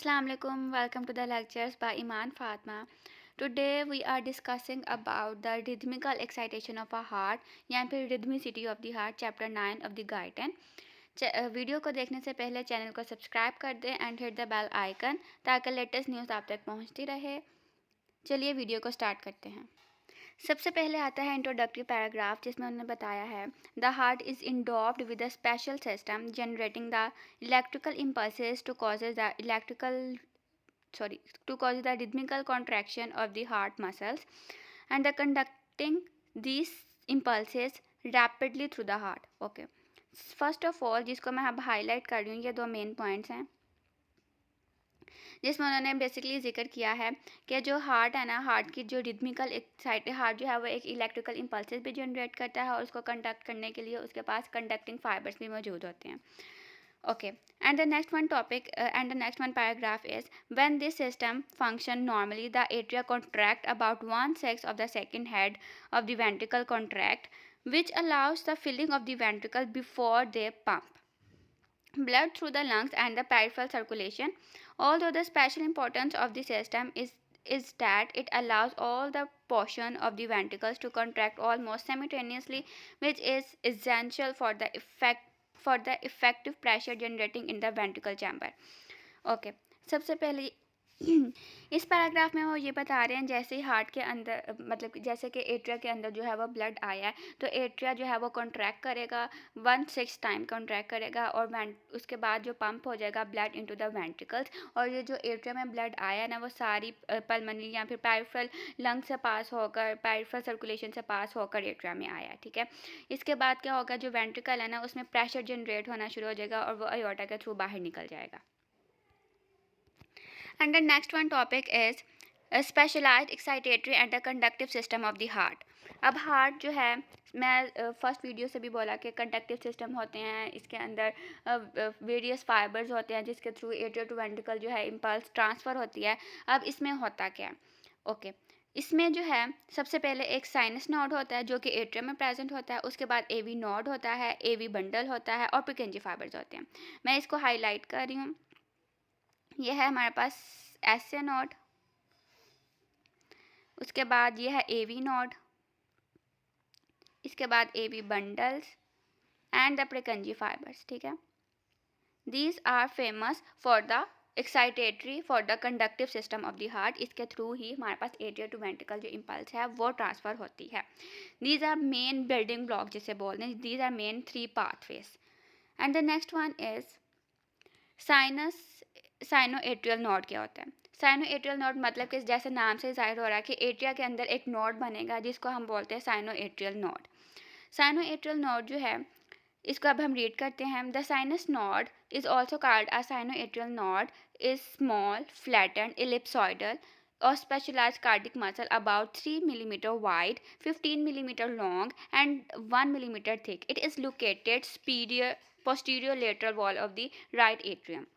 Assalamu alaikum. Welcome to the lectures by Iman Fatma. Today we are discussing about the rhythmical excitation of a heart या फिर rhythmicity of the heart, chapter 9 of the Guyton. Video को देखने से पहले channel को subscribe कर दें and hit the bell icon ताकि लेटेस्ट न्यूज़ आप तक पहुंचती रहे. चलिए वीडियो को स्टार्ट करते हैं. सबसे पहले आता है इंट्रोडक्टरी पैराग्राफ जिसमें उन्होंने बताया है the heart is endowed with a special system generating the electrical impulses to causes the rhythmical contraction of the heart muscles and the conducting these impulses rapidly through the heart. Okay, first of all जिसको मैं अब highlight कर रही हूँ, ये दो main points हैं जिसमें उन्होंने बेसिकली जिक्र किया है कि जो हार्ट है ना, हार्ट की जो रिदमिकल एक्साइटेड हार्ट जो है वो एक इलेक्ट्रिकल इम्पल्सेस भी जनरेट करता है और उसको कंडक्ट करने के लिए उसके पास कंडक्टिंग फाइबर्स भी मौजूद होते हैं. Okay, and the next one paragraph is when this system function normally, the atria contract about 1/6 of the second head of the ventricle contract, which allows the filling of the ventricle before they pump blood through the lungs and the peripheral circulation. Although the special importance of the system is that it allows all the portion of the ventricles to contract almost simultaneously, which is essential for the effective pressure generating in the ventricle chamber. Okay, सबसे पहले इस paragraph में वो ये बता रहे हैं जैसे ही हार्ट के अंदर मतलब जैसे कि एट्रिया के अंदर जो है वो ब्लड आया है तो एट्रिया जो है वो कॉन्ट्रैक्ट करेगा 1/6 टाइम कॉन्ट्रैक्ट करेगा और उसके बाद जो पंप हो जाएगा ब्लड इनटू द वेंट्रिकल्स. और ये जो एट्रिया में ब्लड आया है ना वो सारी पल्मोनरी या फिर पेरिफेरल लंग से पास होकर पेरिफेरल सर्कुलेशन से पास होकर एट्रिया में आया है. ठीक है, इसके बाद क्या होगा, जो वेंट्रिकल है ना उसमें प्रेशर जनरेट होना शुरू हो जाएगा और वो अयोर्टा के थ्रू बाहर निकल जाएगा. And the next one topic is a specialized excitatory and the conductive system of the heart. अब हार्ट जो है, मैं फर्स्ट वीडियो से भी बोला कि कंडक्टिव सिस्टम होते हैं, इसके अंदर वेरियस फाइबर्स होते हैं जिसके थ्रू एट्रिया टू वेंट्रिकल जो है इम्पल्स ट्रांसफ़र होती है. अब इसमें होता क्या है? ओके, इसमें जो है सबसे पहले एक साइनस नोड होता है जो कि एट्रियम में प्रेजेंट होता है. उसके बाद एवी नोड होता है, एवी बंडल होता है और पिकेंजी फाइबर्स होते हैं. मैं इसको हाईलाइट कर रही हूँ. ये है हमारे पास एस ए नोड, उसके बाद ये है ए वी नोड, इसके बाद A V bundles and the Purkinje fibres. ठीक है, these are famous for the excitatory for the conductive system of the heart. इसके थ्रू ही हमारे पास एट्रिया टू वेंट्रिकल जो इम्पल्स है वो ट्रांसफ़र होती है. These are main building block जिसे बोलते हैं. These are main 3 pathways. And the next one is sino atrial node. क्या होता है साइनो एट्रियल नोड? मतलब कि जैसे नाम से जाहिर हो रहा है कि एट्रिया के अंदर एक नोड बनेगा जिसको हम बोलते हैं sino atrial node. Sino atrial node जो है इसको अब हम रीड करते हैं. The sinus node is also called a sino atrial node is small flattened ellipsoidal or specialized cardiac muscle about 3 millimeter wide, 15 millimeter long and 1 millimeter thick. It is located posterior lateral wall of the right atrium.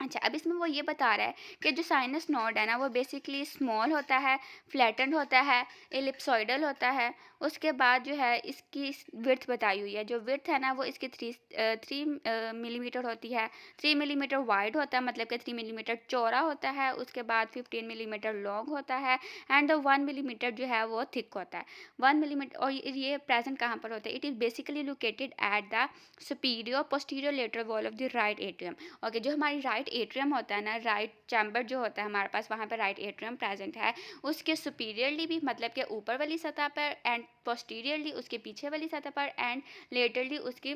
अच्छा, अब इसमें वो ये बता रहा है कि जो साइनस नोड है ना वो बेसिकली स्मॉल होता है, फ्लैटेंड होता है, एलिप्सॉइडल होता है. उसके बाद जो है इसकी विड्थ बताई हुई है. जो विड्थ है ना वो इसकी 3 मिलीमीटर होती है. 3 मिलीमीटर वाइड होता है मतलब कि 3 मिलीमीटर चौड़ा होता है. उसके बाद 15 मिलीमीटर लॉन्ग होता है एंड 1 मिलीमीटर जो है वो थिक होता है. 1 मिलीमीटर. और ये प्रेजेंट कहाँ पर होता है? It is basically located at the superior posterior lateral wall of the right atrium. Okay, जो हमारी राइट एट्रियम होता है ना, राइट चैम्बर जो होता है हमारे पास, वहाँ पर राइट एट्रियम प्रेजेंट है. उसके सुपीरियरली भी मतलब कि ऊपर वाली सतह पर एंड पोस्टीरियरली उसके पीछे वाली सतह पर एंड लेटरली उसकी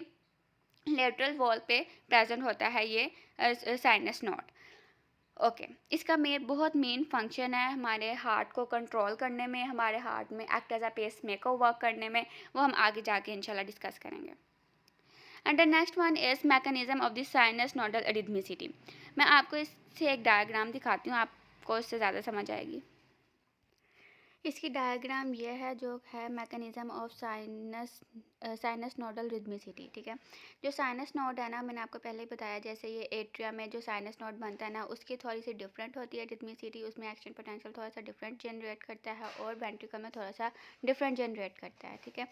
लेटरल वॉल पे प्रेजेंट होता है ये साइनस नोड. ओके, इसका बहुत मेन फंक्शन है हमारे हार्ट को कंट्रोल करने में, हमारे हार्ट में act as a pacemaker work करने में. वो हम आगे जाके इंशाल्लाह डिस्कस करेंगे. And the next one is mechanism of the sinus nodal rhythmicity. मैं आपको इससे एक डायग्राम दिखाती हूँ, आपको इससे ज़्यादा समझ आएगी. इसकी डायग्राम ये है जो है mechanism of sinus nodal rhythmicity. ठीक है, जो साइनस नोड है ना, मैंने आपको पहले ही बताया जैसे ये एट्रिया में जो साइनस नोड बनता है ना उसकी थोड़ी सी डिफरेंट होती है रिदमिसिटी. उसमें एक्शन पोटेंशियल थोड़ा सा डिफरेंट जनरेट करता है और वेंट्रिकल में थोड़ा सा डिफरेंट जनरेट करता है. ठीक है,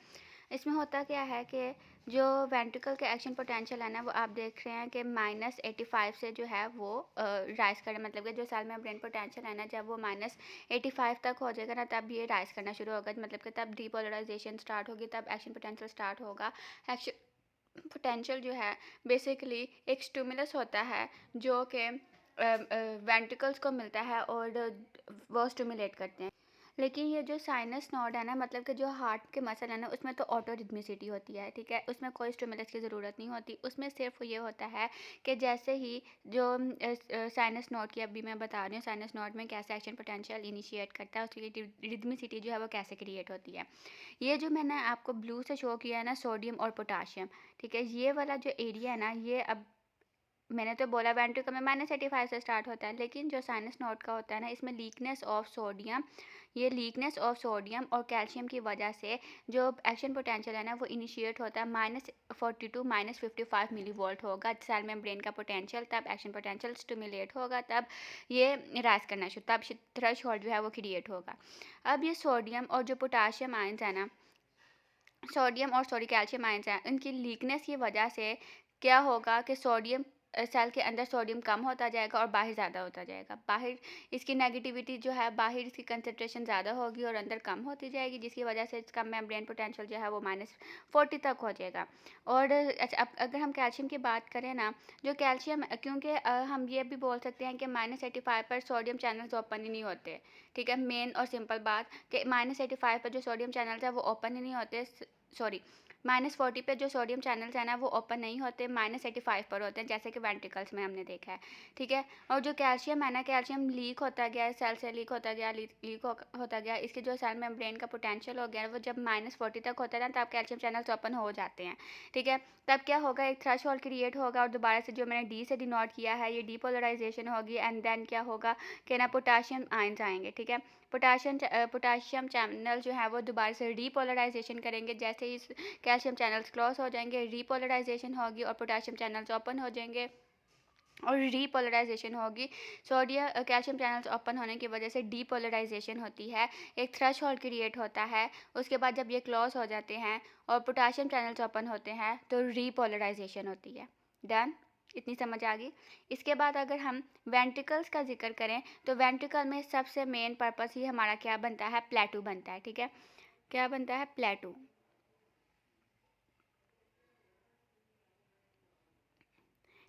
इसमें होता क्या है कि जो वेंट्रिकल के एक्शन पोटेंशियल है ना, वो आप देख रहे हैं कि -85 से जो है वो राइज करें, मतलब कि जो सेल मेम्ब्रेन पोटेंशियल है ना, जब वो -85 तक हो जाएगा ना, तब ये राइज करना शुरू होगा, मतलब कि तब डीपोलराइजेशन स्टार्ट होगी, तब एक्शन पोटेंशियल स्टार्ट होगा। एक्शन पोटेंशियल जो है बेसिकली एक स्टिमुलस होता है जो कि वेंट्रिकल्स को मिलता है और वो स्टिमुलेट करते हैं। लेकिन ये जो साइनस नोड है ना, मतलब कि जो हार्ट के मसल है ना, उसमें तो ऑटो रिदमिसिटी होती है, ठीक है, उसमें कोई स्टिमुलस की ज़रूरत नहीं होती। उसमें सिर्फ ये होता है कि जैसे ही जो साइनस नोड की अभी मैं बता रही हूँ, साइनस नोड में कैसे एक्शन पोटेंशियल इनिशिएट करता है, उसकी रिदमिसिटी जो है वो कैसे क्रिएट होती है। ये जो मैंने आपको ब्लू से शो किया है ना, सोडियम और पोटाशियम, ठीक है, ये वाला जो एरिया है ना, ये अब मैंने तो बोला वेंट्रिकल में -85 से स्टार्ट होता है, लेकिन जो साइनस नोड का होता है ना, इसमें लीकनेस ऑफ सोडियम, ये लीकनेस ऑफ सोडियम और कैल्शियम की वजह से जो एक्शन पोटेंशियल है ना, वो इनिशिएट होता है -42 -55 मिलीवोल्ट होगा सेल मेम्ब्रेन का पोटेंशियल, तब एक्शन पोटेंशियल स्टिमुलेट होगा, तब ये राइज करना शुरू, तब थ्रेशोल्ड जो है वो क्रिएट होगा। अब ये सोडियम और जो पोटाशियम आयंस है ना, सोडियम और कैल्शियम आयंस हैं, इनकी लीकनेस की वजह से क्या होगा कि सोडियम सेल के अंदर सोडियम कम होता जाएगा और बाहर ज़्यादा होता जाएगा। बाहर इसकी नेगेटिविटी जो है, बाहर इसकी कंसंट्रेशन ज़्यादा होगी और अंदर कम होती जाएगी, जिसकी वजह से इसका मेम्ब्रेन पोटेंशियल जो है वो -40 तक हो जाएगा। और अच्छा, अब अगर हम कैल्शियम की बात करें ना, जो कैल्शियम, क्योंकि हम ये भी बोल सकते हैं कि -85 पर सोडियम चैनल्स ओपन ही नहीं होते, ठीक है, मेन और सिंपल बात कि -85 पर जो सोडियम चैनल्स है वो ओपन ही नहीं होते, सॉरी, -40 पे जो सोडियम चैनल्स हैं ना, वो ओपन नहीं होते, -85 पर होते हैं, जैसे कि वेंट्रिकल्स में हमने देखा है, ठीक है। और जो कैल्शियम है ना, कैल्शियम लीक होता गया, सेल से लीक होता गया, होता गया, इसके जो सेल मेम्ब्रेन का पोटेंशियल हो गया, वो जब -40 तक होता है ना, तब कैल्शियम चैनल्स ओपन हो जाते हैं, ठीक है। तब क्या होगा, एक थ्रेशोल्ड क्रिएट होगा और दोबारा से जो मैंने डी से डिनोट किया है, ये डीपोलराइजेशन होगी, एंड देन क्या होगा कि ना पोटाशियम आयंस आएंगे, ठीक है। पोटाशियम चैनल जो है वो दोबारा से रीपोलराइजेशन करेंगे, जैसे ही कैल्शियम चैनल्स क्लोज हो जाएंगे, रीपोलराइजेशन होगी और पोटाशियम चैनल्स ओपन हो जाएंगे और रीपोलराइजेशन होगी। सोडियम कैल्शियम चैनल्स ओपन होने की वजह से डीपोलराइजेशन होती है, एक थ्रेशोल्ड क्रिएट होता है, उसके बाद जब ये क्लोज हो जाते हैं और पोटाशियम चैनल्स ओपन होते हैं तो रीपोलराइजेशन होती है। डन, इतनी समझ आ गई। इसके बाद अगर हम वेंट्रिकल्स का जिक्र करें तो वेंट्रिकल में सबसे मेन पर्पस ही हमारा क्या बनता है, प्लेटू बनता है, ठीक है। क्या बनता है, प्लेटू,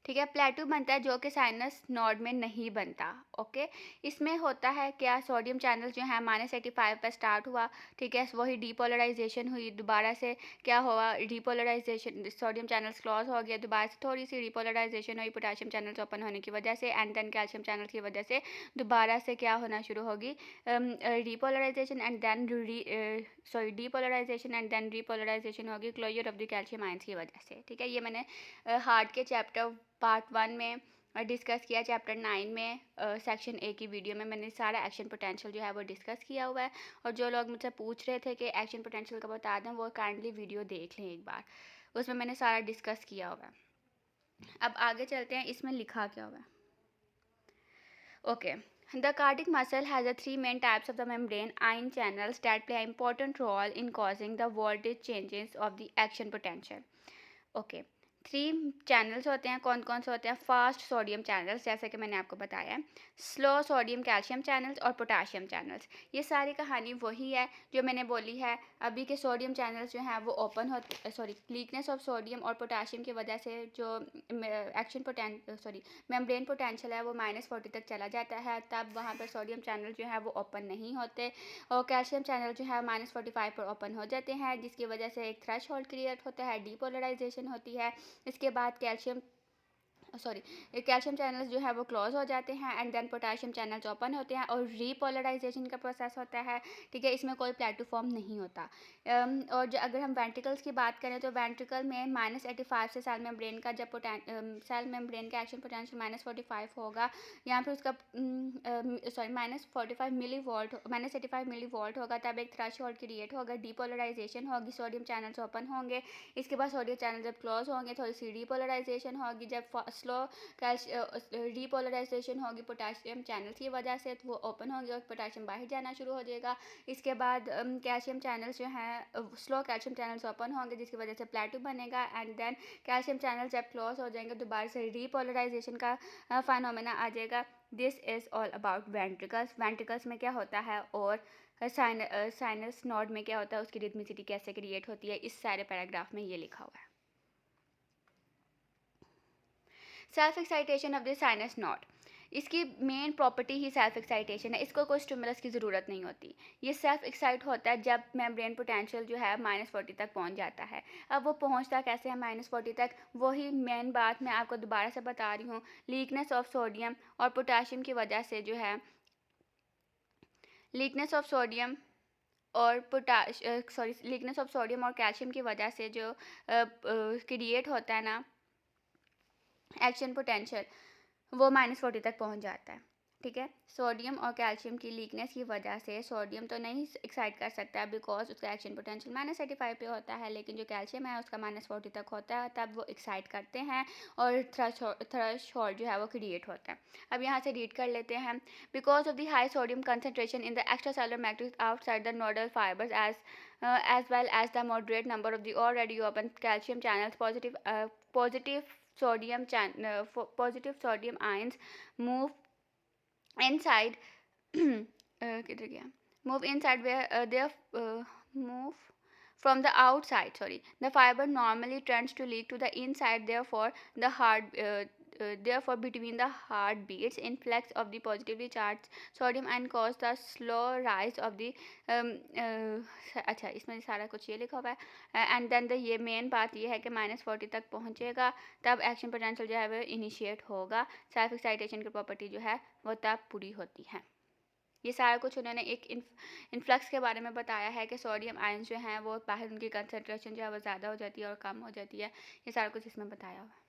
ठीक है, प्लेटू बनता है जो कि साइनस नोड में नहीं बनता। ओके, इसमें होता है क्या, सोडियम चैनल जो है -85 पर स्टार्ट हुआ, ठीक है, वही डीपोलराइजेशन हुई, दोबारा से क्या हुआ, डीपोलराइजेशन, सोडियम चैनल्स क्लोज हो गया, दोबारा से थोड़ी सी डीपोलराइजेशन हुई पोटाशियम चैनल्स ओपन होने की वजह से, एंड देन कैल्शियम चैनल की वजह से दोबारा से क्या होना शुरू होगी, depolarisation and then depolarisation and then repolarisation होगी closure of the calcium ions की वजह से, ठीक है। ये मैंने हार्ट के चैप्टर पार्ट 1 में डिस्कस किया, चैप्टर 9 में सेक्शन ए की वीडियो में मैंने सारा एक्शन पोटेंशियल जो है वो डिस्कस किया हुआ है, और जो लोग मुझसे पूछ रहे थे कि एक्शन पोटेंशियल का बता दें, वो काइंडली वीडियो देख लें एक बार, उसमें मैंने सारा डिस्कस किया हुआ है। अब आगे चलते हैं, इसमें लिखा क्या हुआ है। Okay, the cardiac muscle has the three main types of the membrane ion channels that play an important role in causing the voltage changes of the action potential. Okay, 3 channels होते हैं, कौन कौन से होते हैं, फास्ट सोडियम चैनल्स, जैसे कि मैंने आपको बताया है, स्लो सोडियम कैल्शियम चैनल्स और पोटाशियम चैनल्स। ये सारी कहानी वही है जो मैंने बोली है अभी के, सोडियम चैनल्स जो हैं वो ओपन होते, सॉरी, लीकनेस ऑफ सोडियम और पोटाशियम की वजह से जो मेम्ब्रेन पोटेंशियल है वो -40 तक चला जाता है, तब वहाँ पर सोडियम चैनल जो है वो ओपन नहीं होते, और कैल्शियम चैनल जो है -45 पर ओपन हो जाते हैं, जिसकी वजह से एक थ्रेशोल्ड क्रिएट होता है, डीपोलराइजेशन होती है। इसके बाद कैल्शियम चैनल्स जो है वो क्लोज हो जाते हैं, and then potassium channels open होते हैं और रीपोलराइजेशन का प्रोसेस होता है, ठीक है। इसमें कोई प्लेटफॉर्म नहीं होता। और जो अगर हम वेंट्रिकल्स की बात करें तो वेंट्रिकल में -85 से सेल मेम्ब्रेन का जब सेल मेम्ब्रेन का एक्शन पोटेंशियल -45 होगा, यहाँ पे उसका -45 मिली वोल्ट, -85 मिली वोल्ट होगा, तब एक थ्रेशोल्ड क्रिएट होगा, डीपोलराइजेशन होगी, सोडियम चैनल्स ओपन होंगे, इसके बाद सोडियम चैनल जब क्लोज होंगे थोड़ी सी डीपोलराइजेशन होगी, जब स्लो रीपोलराइजेशन होगी पोटाशियम चैनल्स की वजह से, तो वो ओपन होंगे और पोटाशियम बाहर जाना शुरू हो जाएगा। इसके बाद कैल्शियम चैनल्स जो हैं स्लो कैल्शियम चैनल्स ओपन होंगे जिसकी वजह से प्लेटो बनेगा, एंड देन कैल्शियम चैनल्स जब क्लोज हो जाएंगे दोबारा से रीपोलराइजेशन का फाइनोमेना आ जाएगा। This is all about ventricles. Ventricles में क्या होता है और साइनस नोड में क्या होता है, उसकी रिदमिसिटी कैसे क्रिएट होती है, इस सारे पैराग्राफ में ये लिखा हुआ है। Self excitation of the sinus node, इसकी मेन प्रॉपर्टी ही सेल्फ एक्साइटेशन है। इसको कोई स्टिमुलस की ज़रूरत नहीं होती। ये सेल्फ एक्साइट होता है जब मेम्ब्रेन पोटेंशियल जो है -40 तक पहुंच जाता है। अब वो पहुंचता कैसे है -40 तक, वही मेन बात मैं आपको दोबारा से बता रही हूँ। लीकनेस ऑफ सोडियम और पोटाशियम की वजह से जो है, लीकनेस ऑफ सोडियम और लीकनेस ऑफ सोडियम और कैल्शियम की वजह से जो क्रिएट होता है ना एक्शन पोटेंशियल, वो -40 तक पहुंच जाता है। ठीक है, सोडियम और कैल्शियम की लीकनेस की वजह से सोडियम तो नहीं एक्साइट कर सकता बिकॉज उसका एक्शन पोटेंशियल -85 पे होता है, लेकिन जो कैल्शियम है उसका -40 तक होता है, तब वो एक्साइट करते हैं और थ्रेशोल्ड जो है वो क्रिएट होता है। अब यहाँ से रीड कर लेते हैं। Because of the high sodium concentration in the extra cellular matrix outside the nodal fibres as well as the moderate number of the already open calcium channels, positive sodium ions move inside किधर गया, move inside where they move from the outside. The fiber normally tends to leak to the inside, therefore between the heartbeats influx of the positively charged sodium ion cause the slow rise of the अच्छा इसमें सारा कुछ ये लिखा हुआ है। And then ये main बात ये है कि -40 तक पहुंचेगा तब एक्शन पोटेंशियल जो है वो इनिशिएट होगा। सेल्फ एक्साइटेशन की प्रॉपर्टी जो है वो तब पूरी होती है। ये सारा कुछ उन्होंने एक इन्फ्लक्स के बारे में बताया है कि सोडियम आयन जो हैं वो बाहर उनकी कंसनट्रेशन जो है वो ज़्यादा हो जाती है और कम हो जाती है। ये सारा कुछ इसमें बताया हुआ है।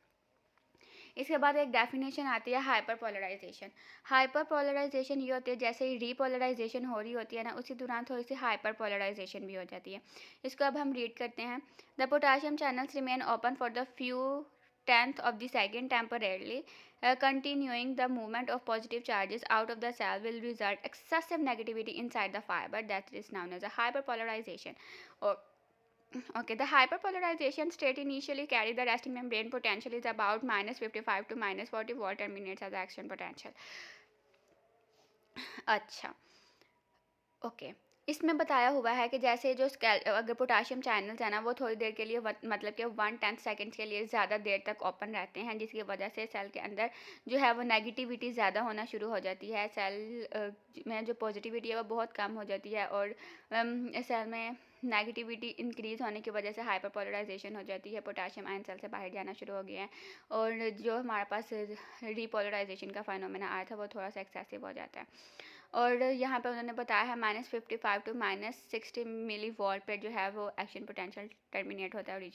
इसके बाद एक डेफिनेशन आती है हाइपर पोलराइजेशन। हाइपर पोलराइजेशन ये होती है जैसे ही रीपोलराइजेशन हो रही होती है ना, उसी दौरान थोड़ी सी हाइपर पोलराइजेशन भी हो जाती है। इसको अब हम रीड करते हैं। The potassium channels remain open for the few tenth of the second temporarily, continuing the movement of positive charges out of the cell will result excessive negativity inside the fiber, that is known as a hyperpolarization. Or okay, the hyperpolarization state initially carry the resting membrane potential is about -55 to -40 volt terminates as the action potential. अच्छा, okay, इसमें बताया हुआ है कि जैसे जो अगर potassium channels है ना वो थोड़ी देर के लिए मतलब कि 1/10 सेकेंड्स के लिए ज़्यादा देर तक ओपन रहते हैं, जिसकी वजह से सेल के अंदर जो है वो नेगेटिविटी ज़्यादा होना शुरू हो जाती है। सेल में जो पॉजिटिविटी है वो बहुत कम हो जाती है और सेल में नेगेटिविटी इंक्रीज़ होने की वजह से हाइपर पोलराइजेशन हो जाती है। पोटाशियम आयन सेल से बाहर जाना शुरू हो गया है और जो हमारे पास रीपोलराइजेशन का फाइनोमेना आया था वो थोड़ा सा एक्सेसिव हो जाता है। और यहाँ पे उन्होंने बताया है -55 to -60 मिली वॉल्ट पे जो है वो एक्शन पोटेंशियल टर्मिनेट होता है